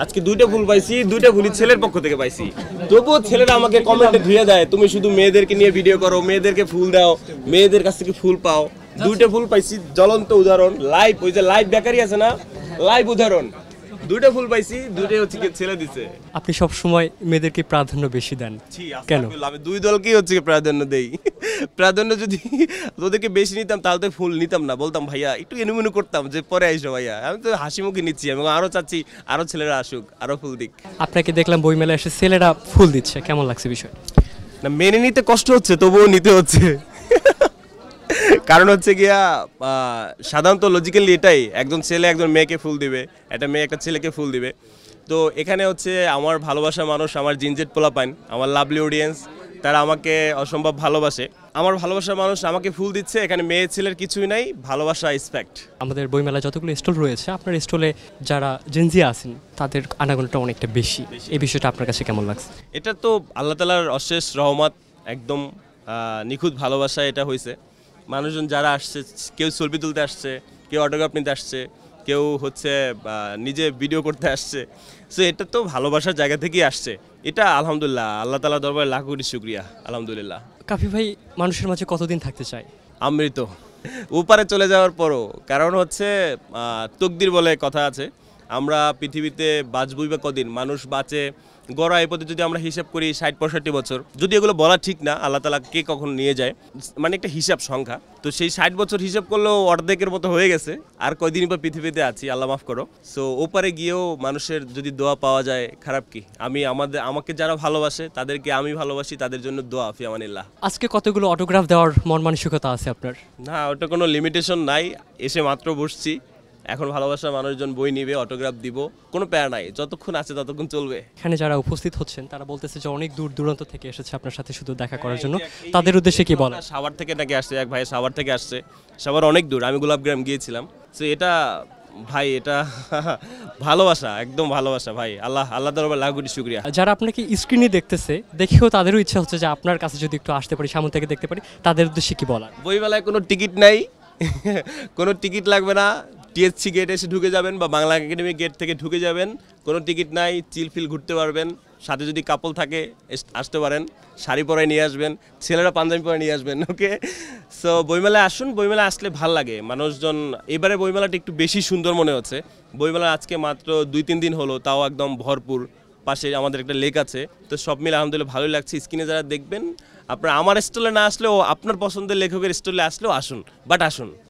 আজকে দুইটা ফুল পাইছি, দুইটা ফুলই ছেলের পক্ষ থেকে পাইছি। তবুও ছেলেরা আমাকে কমেন্টে ধুয়ে দেয়, তুমি শুধু মেয়েদেরকে নিয়ে ভিডিও করো, মেয়েদেরকে ফুল দাও, মেয়েদের কাছ থেকে ফুল পাও। দুইটা ফুল পাইছি, জ্বলন্ত উদাহরণ, লাইভ, ওই যে লাইভ বেকারি আছে না, লাইভ উদাহরণ। দুইটা ফুল পাইছি, দুইটাই হচ্ছে কি ছেলে দিছে। আপনি সব সময় মেয়েদেরকে প্রাধান্য বেশি দেন কেন? আমি দুই দলকেই হচ্ছে কি প্রাধান্য দেই। প্রাধান্য যদি ওদেরকে বেশি নিতাম তাহলে তো ফুল নিতাম না, বলতাম ভাইয়া একটু এনুমেনু করতাম যে পরে আইসো ভাইয়া। আমি তো হাসি মুখে নিচ্ছি, আমি আরো চাচ্ছি আরো ছেলেরা আসুক, আরো ফুল দিক। আপনাকে দেখলাম বইমেলায় এসে ছেলেরা ফুল দিচ্ছে, কেমন লাগছে বিষয়? না, মেনে নিতে কষ্ট হচ্ছে, তবুও নিতে হচ্ছে। কারণ হচ্ছে গিয়া সাধারণত লজিক্যালি এটাই, একজন ছেলে একজন মেয়েকে ফুল দিবে, একটা মেয়ে একটা ছেলেকে ফুল দিবে। তো এখানে হচ্ছে আমার ভালোবাসার মানুষ, আমার জিনজেট পোলাপাইন, আমার লাভলি অডিয়েন্স, তারা আমাকে অসম্ভব ভালোবাসে। আমার ভালোবাসার মানুষ আমাকে ফুল দিচ্ছে, এখানে মেয়ে ছেলের কিছুই নাই, ভালোবাসা, রেসপেক্ট। আমাদের বইমেলায় যতগুলো স্টল রয়েছে, আপনার স্টলে যারা জেনজি আছেন তাদের আনাগোনাটা অনেকটা বেশি, এই বিষয়টা আপনার কাছে কেমন লাগছে? এটা তো আল্লাহ তাআলার অশেষ রহমত, একদম নিখুঁত ভালোবাসা এটা হয়েছে। মানুষজন যারা আসছে, কেউ সেলফি তুলতে আসছে, কেউ অটোগ্রাফ নিতে আসছে, কেউ হচ্ছে নিজে ভিডিও করতে আসছে। সো এটা তো ভালোবাসার জায়গা থেকেই আসছে। এটা আলহামদুলিল্লাহ, আল্লাহ তাআলার দরবারে লাখ কোটি শুকরিয়া, আলহামদুলিল্লাহ। কাফি ভাই মানুষের মাঝে কতদিন থাকতে চায়? আমৃত, ওপারে চলে যাওয়ার পরও। কারণ হচ্ছে তকদির বলে কথা আছে, আমরা পৃথিবীতে বাঁচবই বা কদিন, মানুষ বাঁচে গড়া এই পথে যদি আমরা হিসাব করি ৬০-৬৫ বছর। যদি এগুলো বলা ঠিক না, আল্লাহ তাআলা কে কখন নিয়ে যায়, মানে একটা হিসাব সংখ্যা। তো সেই ৬০ বছর হিসাব করলেও অর্ধেকের মতো হয়ে গেছে, আর কয়দিন পর পৃথিবীতে আছি, আল্লাহ মাফ করো। সো ওপারে গিয়েও মানুষের যদি দোয়া পাওয়া যায়, খারাপ কি? আমাকে যারা ভালোবাসে তাদেরকে আমি ভালোবাসি, তাদের জন্য দোয়া, ফি আমানিল্লাহ। আজকে কতগুলো অটোগ্রাফ দেওয়ার মন মানসিকতা আছে আপনার? না, ওটা কোনো লিমিটেশন নাই, এসে মাত্র বসছি। এখন ভালোবাসার মানুষজন বই নিবে, অটোগ্রাফ দিব, কোনো প্যারা নাই, যতক্ষণ আছে ততক্ষণ চলবে। এখানে যারা উপস্থিত হচ্ছেন তারা বলতেছে যে অনেক দূর দূরান্ত থেকে এসেছে আপনার সাথে শুধু দেখা করার জন্য, তাদের উদ্দেশ্যে কি বলেন? সাভার থেকে নাকি আসছে, এক ভাই সাভার থেকে আসছে, সাভার অনেক দূর, আমি গোলাপগ্রাম গিয়েছিলাম। তো এটা ভাই, এটা ভালোবাসা, একদম ভালোবাসা ভাই। আল্লাহ দরবারে লাখ কোটি শুকরিয়া। যারা আপনাকে স্ক্রিনে দেখতেছে, দেখেও তাদেরও ইচ্ছা হচ্ছে যে আপনার কাছে যদি একটু আসতে পারি, সামনে থেকে দেখতে পারি, তাদের উদ্দেশ্যে কি বলার? বইমেলায় কোনো টিকিট নাই, কোনো টিকিট লাগবে না। টিএসসি গেট এসে ঢুকে যাবেন বা বাংলা একাডেমি গেট থেকে ঢুকে যাবেন, কোনো টিকিট নাই, চিলফিল ঘুরতে পারবেন। সাথে যদি কাপল থাকে আসতে পারেন, শাড়ি পরায় নিয়ে আসবেন, ছেলেরা পাঞ্জাবি পরে নিয়ে আসবেন, ওকে? সো বইমেলায় আসুন, বইমেলায় আসলে ভাল লাগে। মানুষজন এবারে বইমেলাটা একটু বেশি সুন্দর মনে হচ্ছে। বইমেলা আজকে মাত্র 2-3 দিন হলো, তাও একদম ভরপুর। পাশে আমাদের একটা লেক আছে, তো সব মিলে আলহামদুলিল্লাহ ভালোই লাগছে। স্ক্রিনে যারা দেখবেন, আপনার আমার স্টলে না আসলেও আপনার পছন্দের লেখকের স্টলে আসলেও আসুন, বাট আসুন।